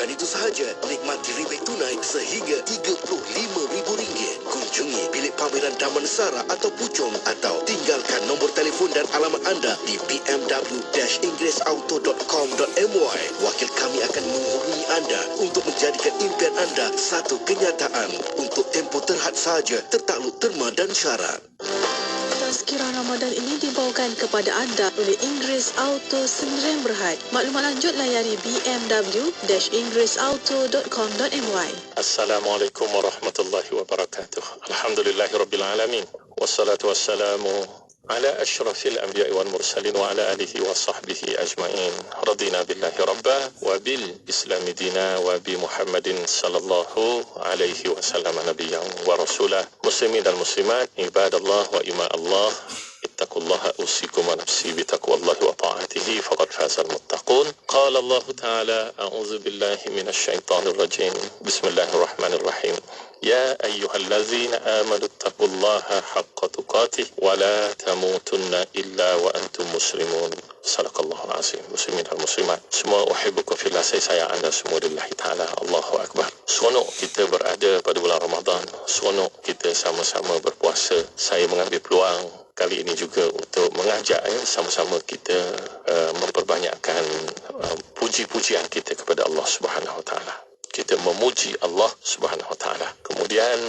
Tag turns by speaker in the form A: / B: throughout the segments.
A: Bukan itu sahaja, nikmati rebate tunai sehingga RM35,000. Kunjungi bilik pameran Damansara atau Puchong atau tinggalkan nombor telefon dan alamat anda di bmw-inggrisauto.com.my. Wakil kami akan menghubungi anda untuk menjadikan impian anda satu kenyataan. Untuk tempoh terhad sahaja, tertakluk terma dan syarat.
B: Tazkirah Ramadan ini dibawakan kepada anda oleh Inggeris Auto Sdn Bhd. Maklumat lanjut layari bmw-inggrisauto.com.my.
C: Assalamualaikum warahmatullahi wabarakatuh. Alhamdulillahirabbil alamin. Wassalatu wassalamu ala asyrafil anbiya'i wal mursalin wa ala alihi wa sahbihi ajma'in. Radina billahi rabba wa bil islami dina wa bi Muhammadin sallallahu alaihi wasallam nabiyyan wa rasulah. Muslimin dan muslimat, ibadallah wa ima Allah, ittaqullaha usikum wa nafsi bi taqwallahi wa ta'atihi faqad fazal muttaqun. Qala Allah ta'ala, a'udzu billahi minasy syaithanir rajim. Bismillahirrahmanirrahim. Ya ayyuhallazina amanu taqullaha haqqa tuqatih wa la tamutunna illa wa antum muslimun. Sadaqallahul azim. Muslimin dan muslimat, semua uhibbukum fillah, saya sayang anda semua lillahi ta'ala. Allahu akbar. Seronok kita berada pada bulan Ramadan, seronok kita sama-sama berpuasa. Saya mengambil peluang kali ini juga untuk mengajak sama-sama kita memperbanyakkan puji-pujian kita kepada Allah Subhanahu wa taala. Kita memuji Allah Subhanahu wa taala. Kemudian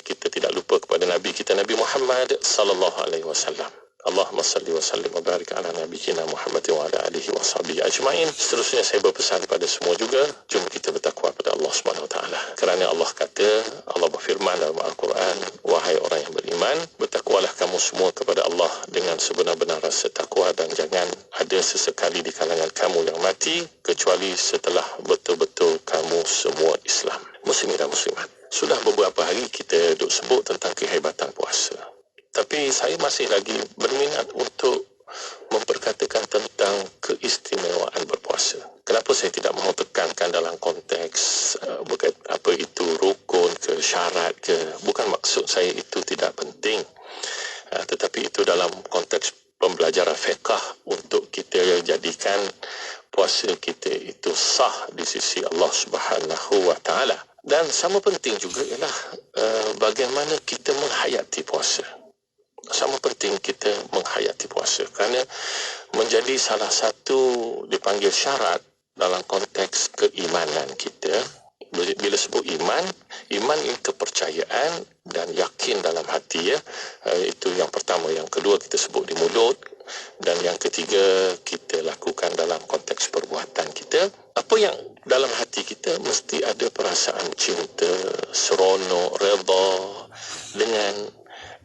C: kita tidak lupa kepada Nabi kita, Nabi Muhammad sallallahu alaihi wasallam. Allahumma salli wa sallim wa barik ala nabiyyina Muhammad wa ala alihi wa sahbihi ajma'in. Seterusnya saya berpesan kepada semua juga, jom kita bertakwa pada Allah Subhanahu wa taala. Kerana Allah kata, Allah berfirman dalam Al-Quran, wahai orang yang beriman, bertakwalah kamu semua kepada Allah dengan sebenar-benar rasa takwa, dan jangan ada sesekali di kalangan kamu yang mati kecuali setelah betul-betul kamu semua Islam. Muslimin dan muslimat, sudah beberapa hari kita duk sebut tentang kehebatan puasa. Tapi saya masih lagi berminat untuk memperkatakan tentang keistimewaan berpuasa. Kenapa saya tidak mahu tekankan dalam konteks apa itu rukun ke syarat ke, bukan maksud saya itu tidak penting, tetapi itu dalam konteks pembelajaran fiqh untuk kita jadikan puasa kita itu sah di sisi Allah Subhanahu wa taala. Dan sama penting juga ialah bagaimana kita menghayati puasa. Sama penting kita menghayati puasa, kerana menjadi salah satu dipanggil syarat dalam konteks keimanan kita. Bila sebut iman, iman ini kepercayaan dan yakin dalam hati, ya. Itu yang pertama. Yang kedua kita sebut di mulut, dan yang ketiga kita lakukan dalam konteks perbuatan kita. Apa yang dalam hati kita mesti ada perasaan cinta, seronok, redha, dengan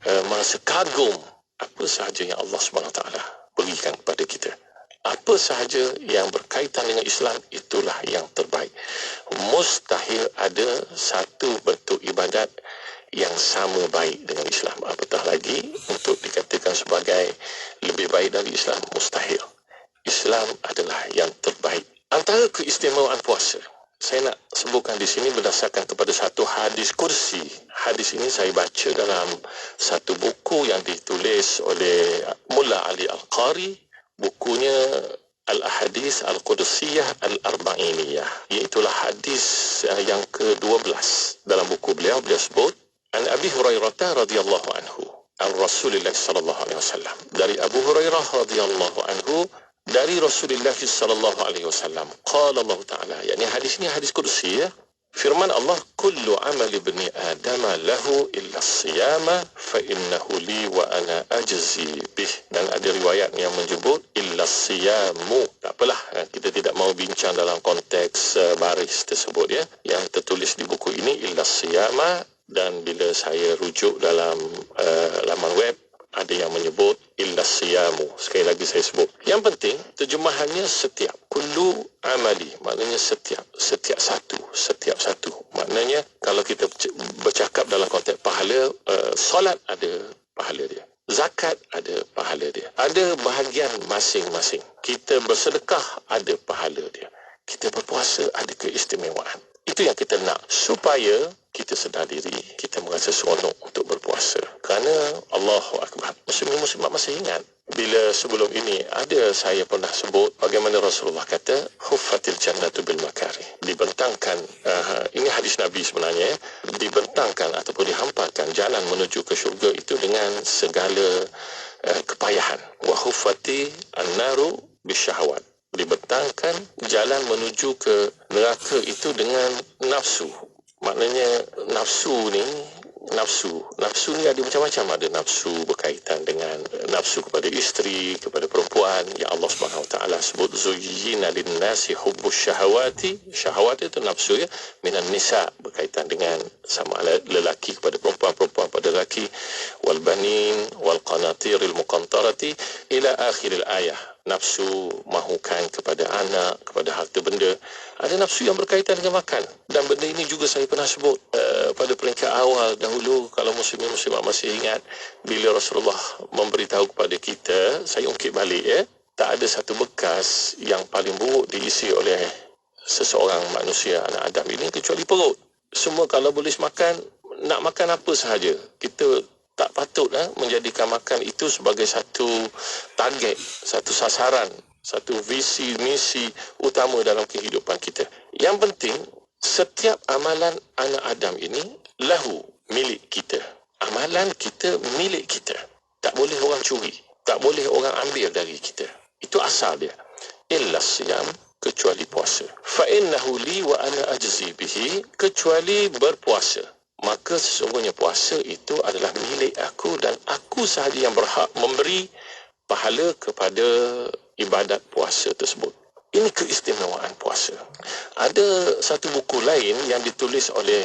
C: merasa kagum apa sahaja yang Allah SWT berikan kepada kita. Apa sahaja yang berkaitan dengan Islam, itulah yang terbaik. Mustahil ada satu bentuk ibadat yang sama baik dengan Islam. Apatah lagi untuk dikatakan sebagai lebih baik dari Islam, mustahil. Islam adalah yang terbaik. Antara keistimewaan puasa, saya nak sebutkan di sini berdasarkan kepada satu hadis kursi. Hadis ini saya baca dalam satu buku yang ditulis oleh Mullah Ali Al-Qari. Bukunya Al-Ahadis Al-Qudsiyah Al-Arba'iniyah. Iaitulah hadis yang ke-12. Dalam buku beliau sebut, An Abi Hurairah radhiyallahu anhu, An Rasulullah sallallahu alaihi wasallam. Dari Abu Hurairah radhiyallahu anhu, dari Rasulullah sallallahu alaihi wasallam, qala Allah taala, yakni hadis ini hadis qudsi, ya. Firman Allah, kullu amal ibni adam lahu illa as-siyama fa innahu li wa ana ajzi bih. Dan ada riwayat yang menyebut illa as-siyamu. Tak apalah, kita tidak mau bincang dalam konteks baris tersebut, ya. Yang tertulis di buku ini illa as-siyama, dan bila saya rujuk dalam laman web, ada yang menyebut illa siyamu. Sekali lagi saya sebut. Yang penting terjemahannya setiap. Kullu amali, maknanya setiap satu. Maknanya kalau kita bercakap dalam konteks pahala, solat ada pahala dia. Zakat ada pahala dia. Ada bahagian masing-masing. Kita bersedekah ada pahala dia. Kita berpuasa ada keistimewaan. Itu yang kita nak, supaya kita sedar diri, kita merasa seronok untuk berpuasa. Kerana Kerana Allahu Akbar. Muslimat masih ingat bila sebelum ini ada saya pernah sebut bagaimana Rasulullah kata huffatil jannatu bil makari. Dibentangkan, ini hadis Nabi sebenarnya, dibentangkan ataupun dihamparkan jalan menuju ke syurga itu dengan segala kepayahan. Wa huffati an-naru bisyahawat. Dibentangkan jalan menuju ke neraka itu dengan nafsu. Maknanya nafsu ni ada macam-macam. Ada nafsu berkaitan dengan nafsu kepada isteri, kepada perempuan yang Allah Subhanahu Wa Taala sebut zuyyina lin-nasi hubbus syahawati. Syahwat itu nafsu ya, minan nisa, berkaitan dengan sama lelaki kepada perempuan, perempuan pada lelaki, wal banin wal qanatiril muqantarati ila akhiril ayah. Nafsu mahukan kepada anak, kepada harta benda. Ada nafsu yang berkaitan dengan makan. Dan benda ini juga saya pernah sebut pada peringkat awal dahulu, kalau muslimat masih ingat, bila Rasulullah memberitahu kepada kita, saya ungkit balik ya, tak ada satu bekas yang paling buruk diisi oleh seseorang manusia, anak Adam ini, kecuali perut. Semua kalau boleh makan, nak makan apa sahaja. Kita tak patut menjadikan makan itu sebagai satu target, satu sasaran, satu visi, misi utama dalam kehidupan kita. Yang penting, setiap amalan anak Adam ini lahu, milik kita. Amalan kita milik kita. Tak boleh orang curi, tak boleh orang ambil dari kita. Itu asal dia. Illa siyam, kecuali puasa. Fa innahu li wa ana ajzi bihi, kecuali berpuasa. Maka sesungguhnya puasa itu adalah milik aku dan aku sahaja yang berhak memberi pahala kepada ibadat puasa tersebut. Ini keistimewaan puasa. Ada satu buku lain yang ditulis oleh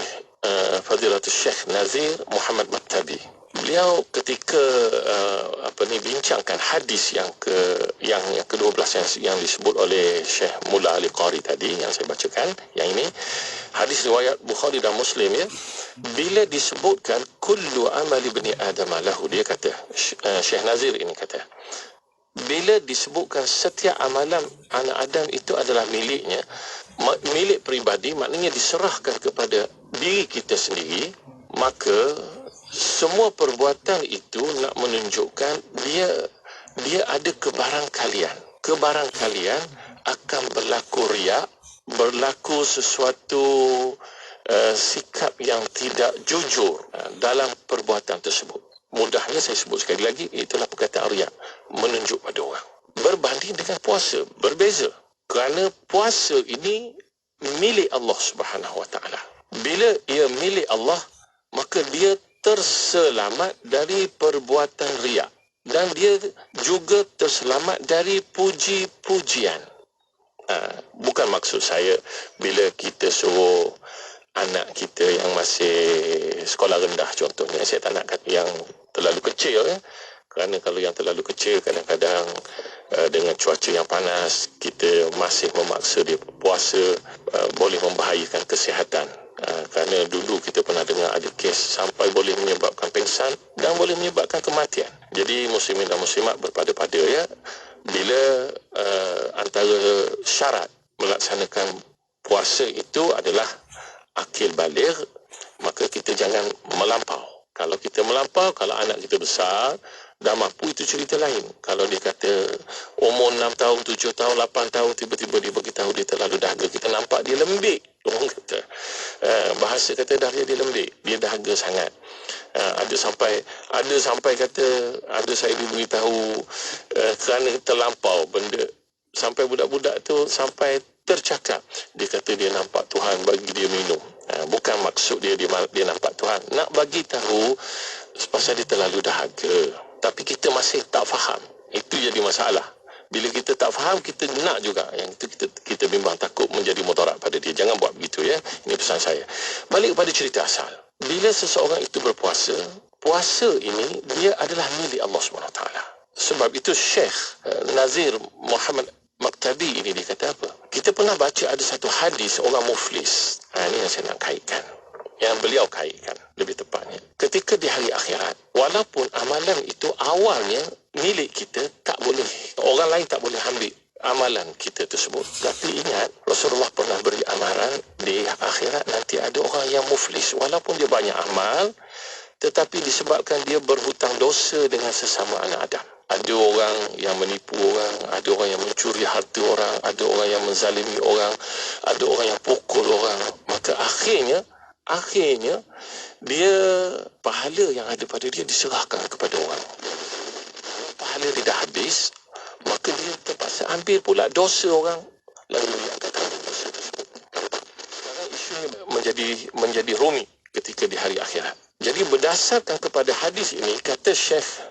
C: Fadilatul Syekh Nazir Muhammad Maktabi. Beliau ketika bincangkan hadis yang ke-12 yang disebut oleh Syekh Mullah Ali Qari tadi yang saya bacakan, yang ini hadis riwayat Bukhari dan Muslim ya. Bila disebutkan kullu amali ibni adam lahu, dia kata, Syekh Nazir ini kata, bila disebutkan setiap amalan anak Adam itu adalah miliknya, milik peribadi, maknanya diserahkan kepada diri kita sendiri, maka semua perbuatan itu nak menunjukkan dia ada kebarangkalian. Kebarangkalian akan berlaku riak, berlaku sesuatu sikap yang tidak jujur dalam perbuatan tersebut. Mudahnya saya sebut sekali lagi, itulah perkataan riak, menunjuk pada orang. Berbanding dengan puasa, berbeza. Kerana puasa ini milik Allah Subhanahu Wa Taala. Bila ia milik Allah, maka dia terselamat dari perbuatan riak. Dan dia juga terselamat dari puji-pujian. Bukan maksud saya bila kita suruh anak kita yang masih sekolah rendah contohnya, saya tak nak kata yang terlalu kecil ya. Kerana kalau yang terlalu kecil kadang-kadang dengan cuaca yang panas kita masih memaksa dia puasa, boleh membahayakan kesihatan. Kerana dulu kita pernah dengar ada kes sampai boleh menyebabkan pingsan dan boleh menyebabkan kematian. Jadi muslimin dan muslimat berpada-pada ya, bila antara syarat melaksanakan puasa itu adalah akil baligh, maka kita jangan melampau. Kalau kita melampau, kalau anak kita besar dah mampu, itu cerita lain. Kalau dia kata umur 6 tahun, 7 tahun, 8 tahun, tiba-tiba dia beritahu dia terlalu dahaga, kita nampak dia lembik. Orang kata, bahasa kata dah dia lembik, dia dahaga sangat. Ada sampai kata, ada saya diberitahu kerana terlampau benda, sampai budak-budak tu sampai tercakap, dia kata dia nampak Tuhan bagi dia minum. Bukan maksud dia nampak Tuhan, nak bagi tahu pasal dia terlalu dahaga. Tapi kita masih tak faham, itu jadi masalah. Bila kita tak faham, kita nak juga yang itu kita bimbang, takut menjadi mudarat pada dia. Jangan buat begitu ya. Ini pesan saya. Balik kepada cerita asal. Bila seseorang itu berpuasa, puasa ini dia adalah milik Allah SWT. Sebab itu Syekh Nazir Muhammad Maktabi ini dia kata apa? Kita pernah baca ada satu hadis orang muflis. Ini yang saya nak kaitkan. Yang beliau kaitkan lebih tepatnya. Ketika di hari akhirat, walaupun amalan itu awalnya milik kita, tak boleh, orang lain tak boleh ambil amalan kita tersebut. Tapi ingat, Rasulullah pernah beri amaran di akhirat nanti ada orang yang muflis. Walaupun dia banyak amal, tetapi disebabkan dia berhutang dosa dengan sesama anak Adam. Ada orang yang menipu orang, ada orang yang mencuri harta orang, ada orang yang menzalimi orang, ada orang yang pukul orang. Maka akhirnya dia, pahala yang ada pada dia diserahkan kepada orang. Pahala dia dah habis, maka dia terpaksa ambil pula dosa orang, lalu dia akan tanggung dosa tersebut. Sekarang isunya menjadi rumit ketika di hari akhirat. Jadi berdasarkan kepada hadis ini, kata Syekh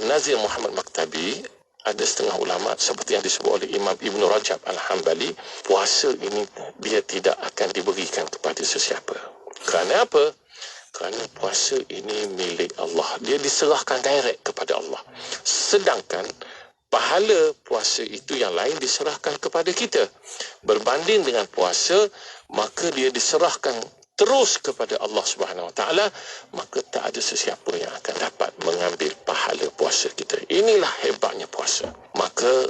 C: Nazir Muhammad Maktabi, ada setengah ulama seperti yang disebut oleh Imam Ibn Rajab Al-Hambali, puasa ini dia tidak akan diberikan kepada sesiapa. Kerana apa? Kerana puasa ini milik Allah. Dia diserahkan direct kepada Allah. Sedangkan pahala puasa itu yang lain diserahkan kepada kita. Berbanding dengan puasa, maka dia diserahkan terus kepada Allah Subhanahu Wa Taala, maka tak ada sesiapa yang akan dapat mengambil pahala puasa kita. Inilah hebatnya puasa. Maka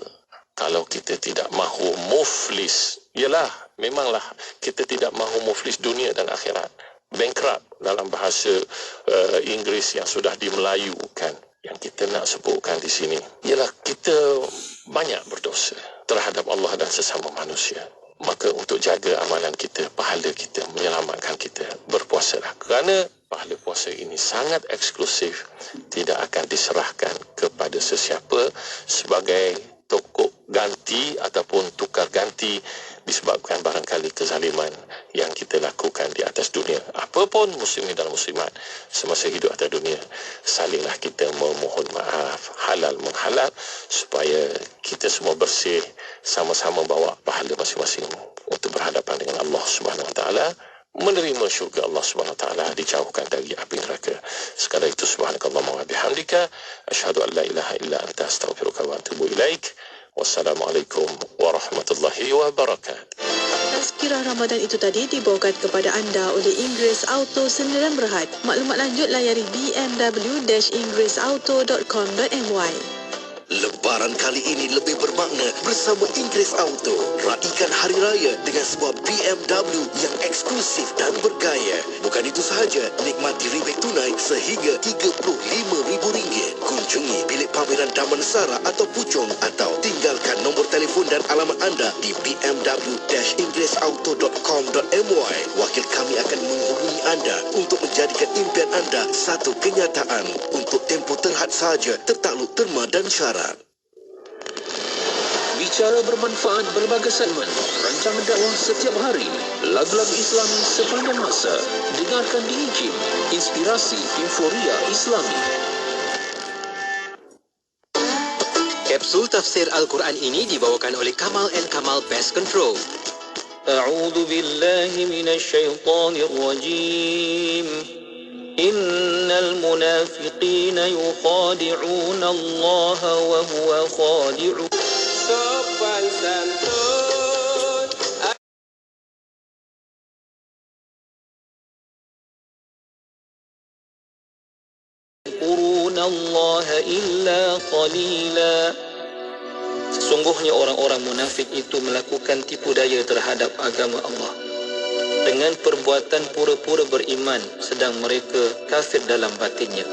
C: kalau kita tidak mahu muflis, memanglah kita tidak mahu muflis dunia dan akhirat. Bankrupt dalam bahasa Inggeris yang sudah dimelayukan. Yang kita nak sebutkan di sini ialah kita banyak berdosa terhadap Allah dan sesama manusia. Maka untuk jaga amalan kita, pahala kita, menyelamatkan kita, berpuasalah. Kerana pahala puasa ini sangat eksklusif, tidak akan diserahkan kepada sesiapa sebagai tokok ganti ataupun tukar ganti disebabkan barangkali kezaliman yang kita lakukan di atas dunia. Apapun muslimin dan muslimat semasa hidup atas dunia, salinglah kita memohon maaf, halal menghalal, supaya kita semua bersih, sama-sama bawa pahala masing-masing untuk berhadapan dengan Allah Subhanahu Wa Taala, menerima syurga Allah Subhanahu Wa Taala, dijauhkan dari api neraka. Sekadar itu, subhanakallahumma wa bihamdika, asyhadu an la ilaha illa anta, astaghfiruka wa atubu ilaik. Wassalamualaikum warahmatullahi wabarakatuh.
B: Tazkirah Ramadan itu tadi dibawakan kepada anda oleh Inggeris Auto Sdn Bhd. Maklumat lanjut layari bmw-inggerisauto.com.my.
A: Lebaran kali ini lebih bermakna bersama Inggeris Auto. Raikan Hari Raya dengan sebuah BMW yang eksklusif dan bergaya. Bukan itu sahaja, nikmati rebate tunai sehingga RM35,000. Kunjungi bilik pameran Damansara atau Puchong, atau tinggalkan nombor telefon dan alamat anda di bmw-inggerisauto.com.my. Wakil kami akan menghubungi anda untuk menjadikan impian anda satu kenyataan. Untuk tempoh terhad sahaja, tertakluk terma dan syarat.
D: Bicara bermanfaat berbagai segmen, rancangan dakwah setiap hari, lagu-lagu Islami sepanjang masa. Dengarkan di IJIM, Inspirasi Inforia Islami.
E: Kapsul tafsir Al-Quran ini dibawakan oleh Kamal & Kamal Pest Control.
D: A'udzu billahi minasyaitonir rajim. Innal munafiqina yukhadi'una Allah wa huwa khadi'uhum. Sopan santun. Yadhkuruna Allah illa qalila. Sesungguhnya orang-orang munafik itu melakukan tipu daya terhadap agama Allah dengan perbuatan pura-pura beriman sedang mereka kafir dalam batinnya.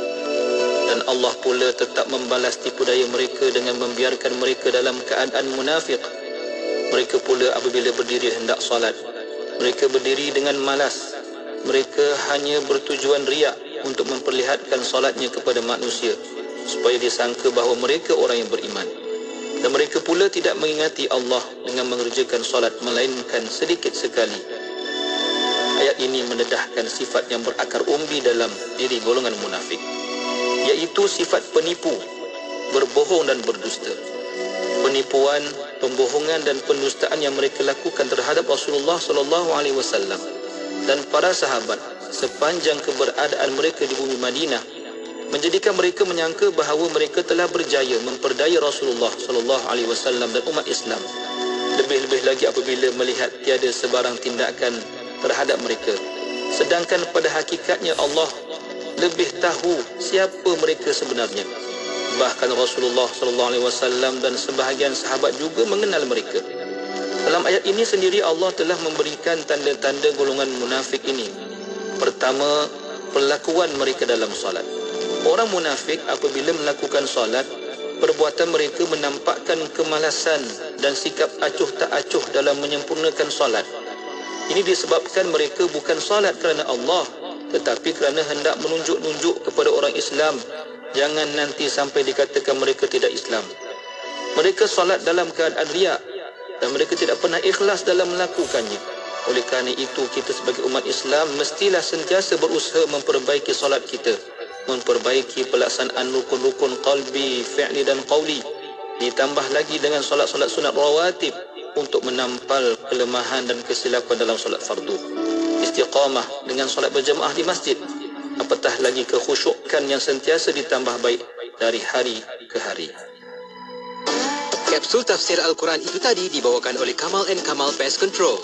D: Dan Allah pula tetap membalas tipu daya mereka dengan membiarkan mereka dalam keadaan munafik. Mereka pula apabila berdiri hendak solat, mereka berdiri dengan malas. Mereka hanya bertujuan riak untuk memperlihatkan solatnya kepada manusia, supaya disangka bahawa mereka orang yang beriman. Dan mereka pula tidak mengingati Allah dengan mengerjakan solat, melainkan sedikit sekali. Ayat ini mendedahkan sifat yang berakar umbi dalam diri golongan munafik, iaitu sifat penipu, berbohong dan berdusta. Penipuan, pembohongan dan pendustaan yang mereka lakukan terhadap Rasulullah SAW dan para sahabat sepanjang keberadaan mereka di bumi Madinah menjadikan mereka menyangka bahawa mereka telah berjaya memperdaya Rasulullah SAW dan umat Islam. Lebih-lebih lagi apabila melihat tiada sebarang tindakan terhadap mereka, sedangkan pada hakikatnya Allah lebih tahu siapa mereka sebenarnya. Bahkan Rasulullah SAW dan sebahagian sahabat juga mengenal mereka. Dalam ayat ini sendiri Allah telah memberikan tanda-tanda golongan munafik ini. Pertama, perlakuan mereka dalam solat. Orang munafik apabila melakukan solat, perbuatan mereka menampakkan kemalasan dan sikap acuh tak acuh dalam menyempurnakan solat. Ini disebabkan mereka bukan solat kerana Allah, tetapi kerana hendak menunjuk-nunjuk kepada orang Islam. Jangan nanti sampai dikatakan mereka tidak Islam. Mereka solat dalam keadaan riak dan mereka tidak pernah ikhlas dalam melakukannya. Oleh kerana itu, kita sebagai umat Islam mestilah sentiasa berusaha memperbaiki solat kita, memperbaiki pelaksanaan rukun-rukun qalbi, fi'li dan qawli. Ditambah lagi dengan solat-solat sunat rawatib untuk menampal kelemahan dan kesilapan dalam solat fardu. Istiqamah dengan solat berjemaah di masjid. Apatah lagi kekhusyukan yang sentiasa ditambah baik dari hari ke hari.
E: Kapsul tafsir Al-Quran itu tadi dibawakan oleh Kamal & Kamal Pest Control.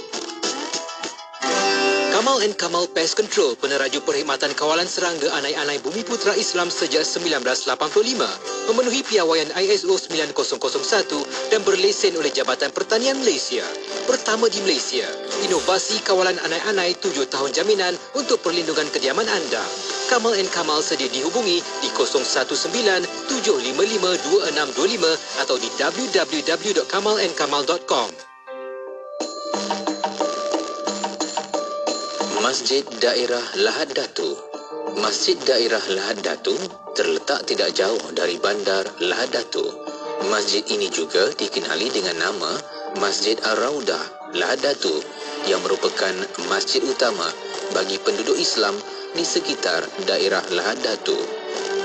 E: Kamal & Kamal Pest Control, peneraju perkhidmatan kawalan serangga anai-anai Bumi Putra Islam sejak 1985, memenuhi piawaian ISO 9001 dan berlesen oleh Jabatan Pertanian Malaysia. Pertama di Malaysia, inovasi kawalan anai-anai 7 tahun jaminan untuk perlindungan kediaman anda. Kamal & Kamal sedia dihubungi di 019-755-2625 atau di www.kamalandkamal.com. Masjid Daerah Lahad Datu. Masjid Daerah Lahad Datu terletak tidak jauh dari bandar Lahad Datu. Masjid ini juga dikenali dengan nama Masjid Ar-Raudah Lahad Datu yang merupakan masjid utama bagi penduduk Islam di sekitar daerah Lahad Datu.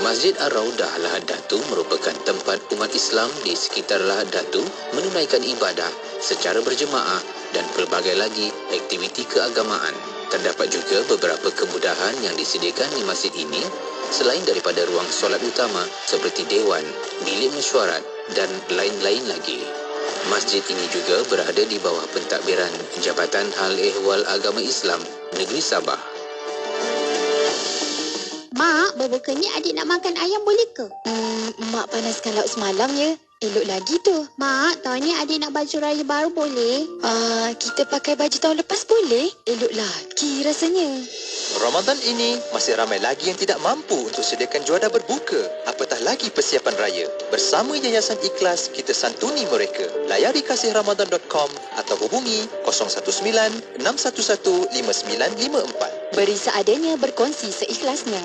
E: Masjid Ar-Raudah Lahad Datu merupakan tempat umat Islam di sekitar Lahad Datu menunaikan ibadah secara berjemaah dan pelbagai lagi aktiviti keagamaan. Terdapat juga beberapa kemudahan yang disediakan di masjid ini selain daripada ruang solat utama seperti dewan, bilik mesyuarat dan lain-lain lagi. Masjid ini juga berada di bawah pentadbiran Jabatan Hal Ehwal Agama Islam Negeri Sabah.
F: Mak, berbuka ni adik nak makan ayam boleh ke?
G: Mak panaskan lauk semalam ya. Elok lagi tu.
F: Mak, tahun ni adik nak baju raya baru boleh?
G: Kita pakai baju tahun lepas boleh? Elok lagi rasanya.
H: Ramadan ini masih ramai lagi yang tidak mampu untuk sediakan juadah berbuka. Apatah lagi persiapan raya. Bersama Yayasan Ikhlas, kita santuni mereka. Layari kasihramadan.com atau hubungi 019-611-5954.
G: Beri seadanya, berkongsi seikhlasnya.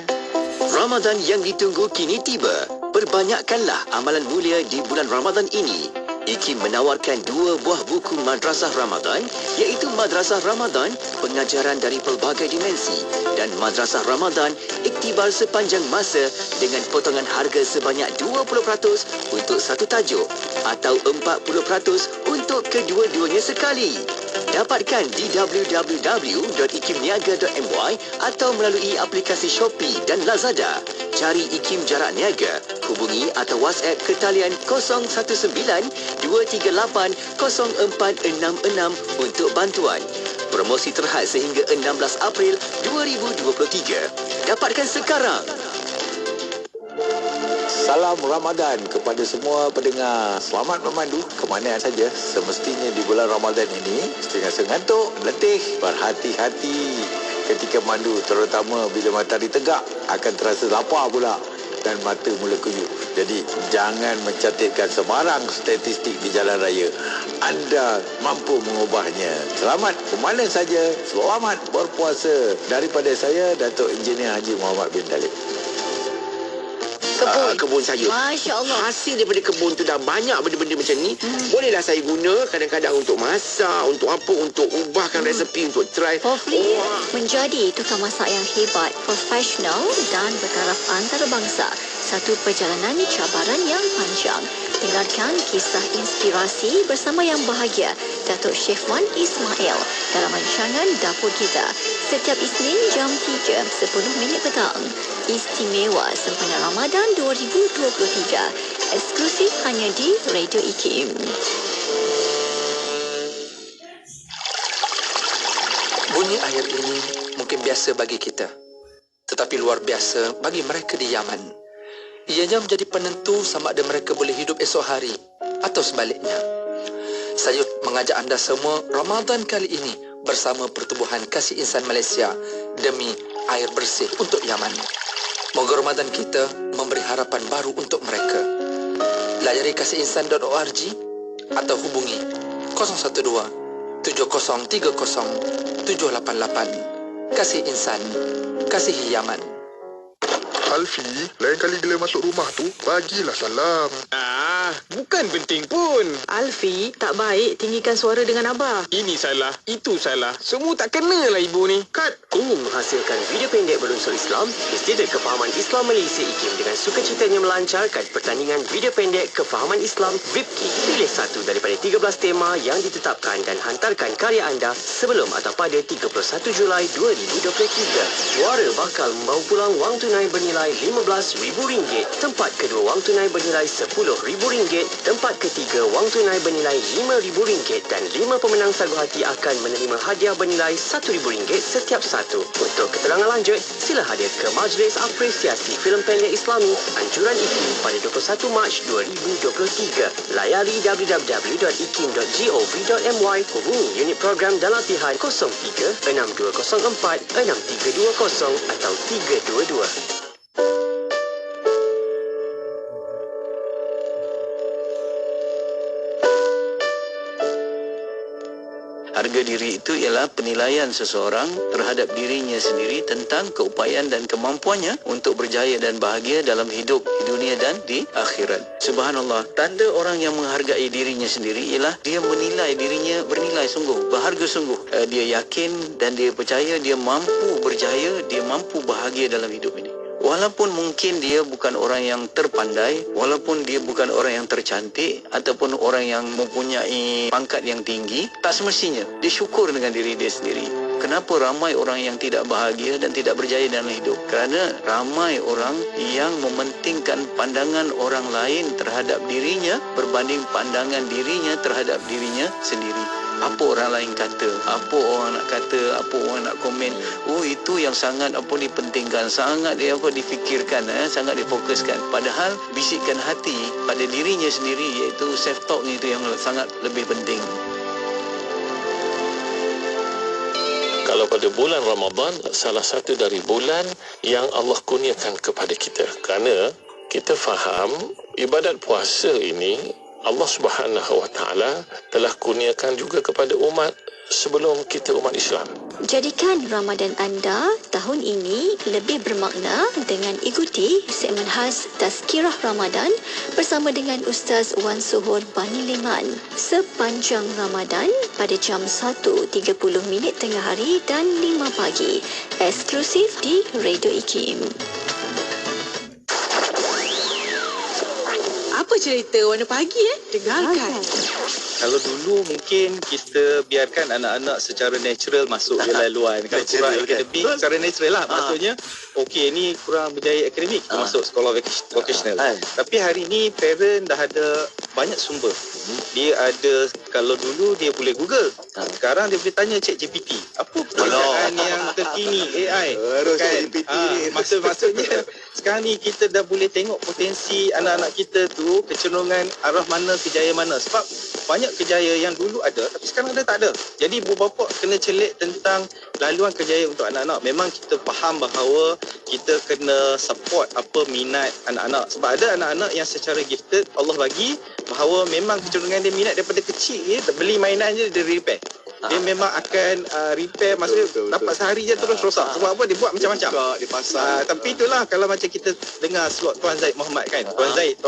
A: Ramadan yang ditunggu kini tiba. Perbanyakkanlah amalan mulia di bulan Ramadan ini. IKIM menawarkan 2 buah buku Madrasah Ramadan, iaitu Madrasah Ramadan, pengajaran dari pelbagai dimensi, dan Madrasah Ramadan, iktibar sepanjang masa dengan potongan harga sebanyak 20% untuk satu tajuk atau 40% untuk kedua-duanya sekali. Dapatkan di www.ikimniaga.my atau melalui aplikasi Shopee dan Lazada. Cari IKIM Jarak Niaga, hubungi atau WhatsApp ke talian 019-238-0466 untuk bantuan. Promosi terhad sehingga 16 April 2023. Dapatkan sekarang.
I: Salam Ramadan kepada semua pendengar. Selamat memandu ke mana saja. Semestinya di bulan Ramadan ini, setengah ngantuk, letih, berhati-hati ketika mandu, terutama bila matahari tegak, akan terasa lapar pula dan mata mula kuyup. Jadi jangan mencatatkan sembarang statistik di jalan raya. Anda mampu mengubahnya. Selamat ke mana saja. Selamat berpuasa. Daripada saya, Datuk Engineer Haji Muhammad bin Talib.
A: Kebun saya.
F: Masya Allah.
A: Hasil daripada kebun tu dah banyak benda-benda macam ni. Bolehlah saya guna kadang-kadang untuk masak, untuk apa, untuk ubahkan resepi, untuk try.
F: Hopefully, menjadi tukang masak yang hebat, profesional dan bertaraf antarabangsa. Satu perjalanan cabaran yang panjang. Dengarkan kisah inspirasi bersama yang bahagia Datuk Chef Wan Ismail dalam rancangan Dapur Kita setiap Isnin jam 3:10 petang. Istimewa sempena Ramadan 2023. Eksklusif hanya di Radio IKIM.
H: Bunyi air ini mungkin biasa bagi kita, tetapi luar biasa bagi mereka di Yaman. Ianya menjadi penentu sama ada mereka boleh hidup esok hari atau sebaliknya. Saya mengajak anda semua Ramadan kali ini bersama Pertubuhan Kasih Insan Malaysia
J: demi air bersih untuk Yaman. Moga Ramadan kita memberi harapan baru untuk mereka. Layari kasihinsan.org atau hubungi 012 7030 788. Kasih Insan, kasihi Yaman.
K: Alfi, lain kali bila masuk rumah tu, bagilah salam.
L: Bukan penting pun.
B: Alfi, tak baik tinggikan suara dengan Abah.
L: Ini salah, itu salah. Semua tak kenalah ibu ni. Kat.
M: Ingin menghasilkan video pendek berunsur Islam? Institut Kefahaman Islam Malaysia IKIM dengan sukacitanya melancarkan pertandingan video pendek Kefahaman Islam VIPKI. Pilih satu daripada 13 tema yang ditetapkan dan hantarkan karya anda sebelum atau pada 31 Julai 2023. Juara bakal membawa pulang wang tunai bernilai RM15,000. Tempat kedua wang tunai bernilai RM10,000. Tempat ketiga wang tunai bernilai RM5,000 dan 5 pemenang sagu hati akan menerima hadiah bernilai RM1,000 setiap satu. Untuk keterangan lanjut, sila hadir ke Majlis Apresiasi Filem Pendek Islami Anjuran IKIM pada 21 Mac 2023. Layari www.ikim.gov.my. Hubungi unit program dan latihan 03-6204-6320 atau 322.
N: Harga diri itu ialah penilaian seseorang terhadap dirinya sendiri tentang keupayaan dan kemampuannya untuk berjaya dan bahagia dalam hidup di dunia dan di akhirat. Subhanallah, tanda orang yang menghargai dirinya sendiri ialah dia menilai dirinya bernilai sungguh, berharga sungguh. Dia yakin dan dia percaya dia mampu berjaya, dia mampu bahagia dalam hidup ini. Walaupun mungkin dia bukan orang yang terpandai, walaupun dia bukan orang yang tercantik ataupun orang yang mempunyai pangkat yang tinggi, tak semestinya dia syukur dengan diri dia sendiri. Kenapa ramai orang yang tidak bahagia dan tidak berjaya dalam hidup? Kerana ramai orang yang mementingkan pandangan orang lain terhadap dirinya berbanding pandangan dirinya terhadap dirinya sendiri. Apa orang lain kata, apa orang nak kata, apa orang nak komen, itu yang sangat dipentingkan, sangat difikirkan, sangat difokuskan. Padahal bisikan hati pada dirinya sendiri, iaitu self talk itu yang sangat lebih penting.
C: Kalau pada bulan Ramadan, salah satu dari bulan yang Allah kurniakan kepada kita. Kerana kita faham ibadat puasa ini Allah Subhanahu Wa Taala telah kurniakan juga kepada umat sebelum kita umat Islam.
F: Jadikan Ramadan anda tahun ini lebih bermakna dengan ikuti segmen khas Tazkirah Ramadan bersama dengan Ustaz Wan Suhur Bani Leman sepanjang Ramadan pada jam 1.30 tengah hari dan 5 pagi. Eksklusif di Radio IKIM.
B: Apa cerita warna pagi Dengarkan.
O: Kalau dulu mungkin kita biarkan anak-anak secara natural masuk je laluan. Kalau kurang akademik secara natural lah. Maksudnya okey ni kurang berjaya akademik masuk sekolah vocational. Tapi hari ni parent dah ada banyak sumber. Dia ada, kalau dulu dia boleh Google. Sekarang dia boleh tanya ChatGPT. Apa perbezaan yang terkini AI? Maksudnya sekarang ni kita dah boleh tengok potensi anak-anak kita tu, kecenderungan arah mana, kejayaan mana. Sebab banyak kejayaan yang dulu ada tapi sekarang dah tak ada. Jadi ibu bapa kena celik tentang laluan kejayaan untuk anak-anak. Memang kita faham bahawa kita kena support apa minat anak-anak. Sebab ada anak-anak yang secara gifted Allah bagi bahawa memang kecenderungan dia minat daripada kecil dia beli mainan je dia repair. Dia memang akan repair, maksudnya dapat sehari je terus rosak. Sebab apa? Dia buat macam-macam. Dia pasang. Tapi itulah kalau macam kita dengar slot Tuan Zaid Muhammad kan. Tuan Zaid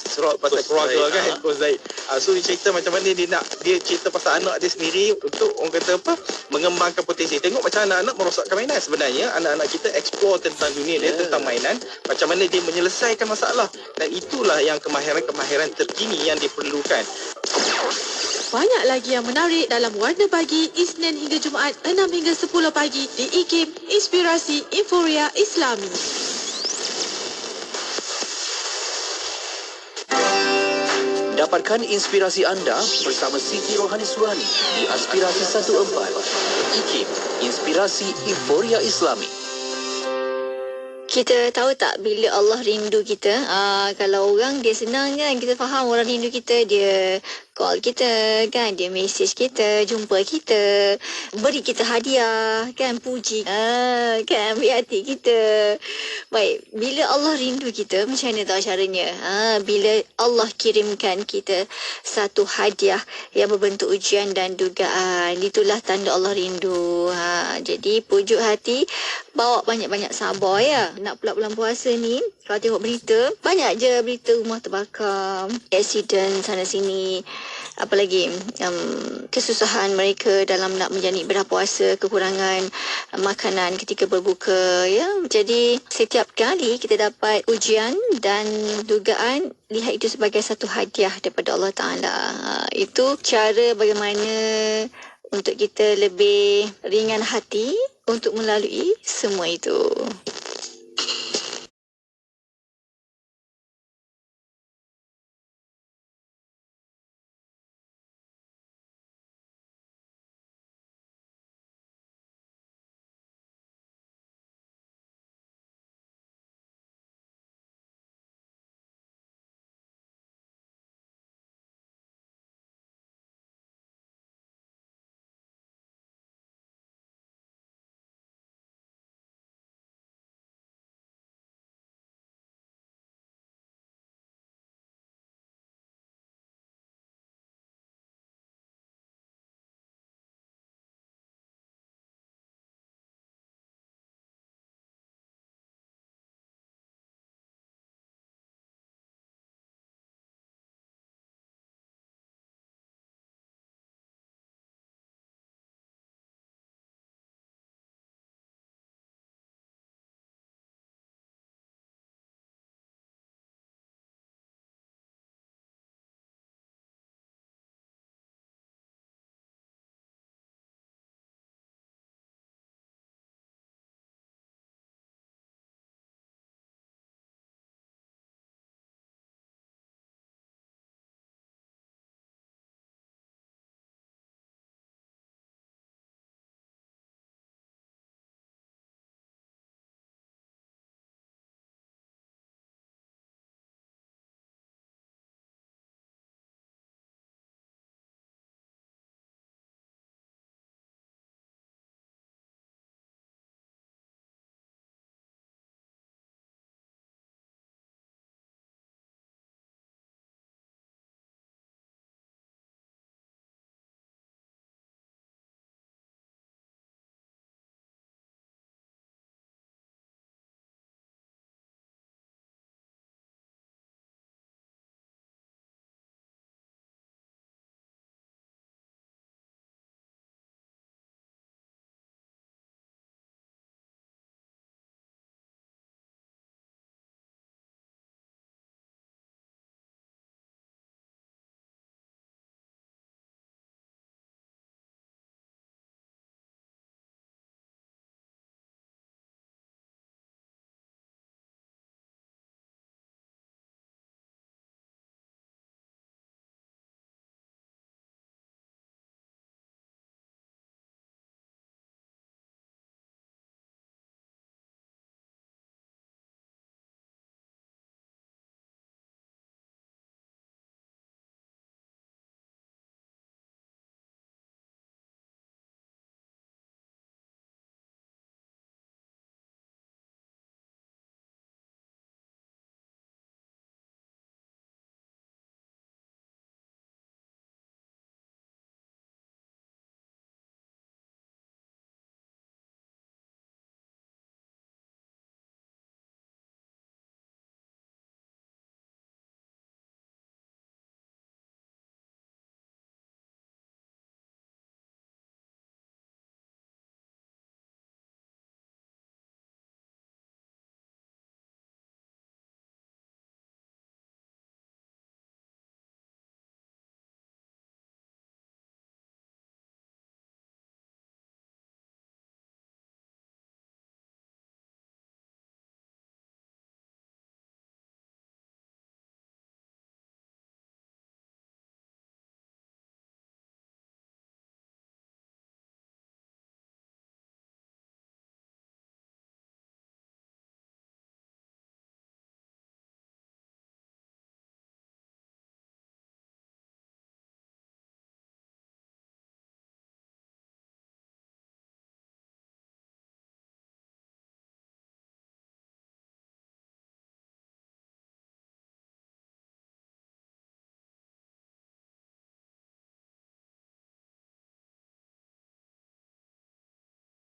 O: slot pasal keluarga kan. Tuan Zaid. So dia cerita macam mana dia cerita pasal anak dia sendiri untuk orang kata apa? Mengembangkan potensi. Tengok macam anak-anak merosakkan mainan. Sebenarnya anak-anak kita explore tentang dunia dia, tentang mainan. Macam mana dia menyelesaikan masalah. Dan itulah yang kemahiran-kemahiran terkini yang diperlukan.
B: Banyak lagi yang menarik dalam Warna Pagi Isnin hingga Jumaat 6 hingga 10 pagi di IKIM Inspirasi Inforia Islami.
A: Dapatkan inspirasi anda bersama Siti Rohani Surani di Aspirasi 14 IKIM Inspirasi Inforia Islami.
F: Kita tahu tak bila Allah rindu kita, kalau orang dia senang kan, kita faham orang rindu kita, dia call kita kan, dia message kita, jumpa kita, beri kita hadiah kan, puji kan, ambil hati kita. Baik, bila Allah rindu kita, macam mana tahu caranya? Bila Allah kirimkan kita satu hadiah yang berbentuk ujian dan dugaan, itulah tanda Allah rindu. Jadi pujuk hati, bawa banyak-banyak sabar ya. Nak pula bulan puasa ni, kalau tengok berita, banyak je berita rumah terbakar, accident sana sini, apalagi kesusahan mereka dalam nak menjalani berpuasa, kekurangan makanan ketika berbuka ya. Jadi setiap kali kita dapat ujian dan dugaan, lihat itu sebagai satu hadiah daripada Allah Ta'ala. Itu cara bagaimana untuk kita lebih ringan hati untuk melalui semua itu.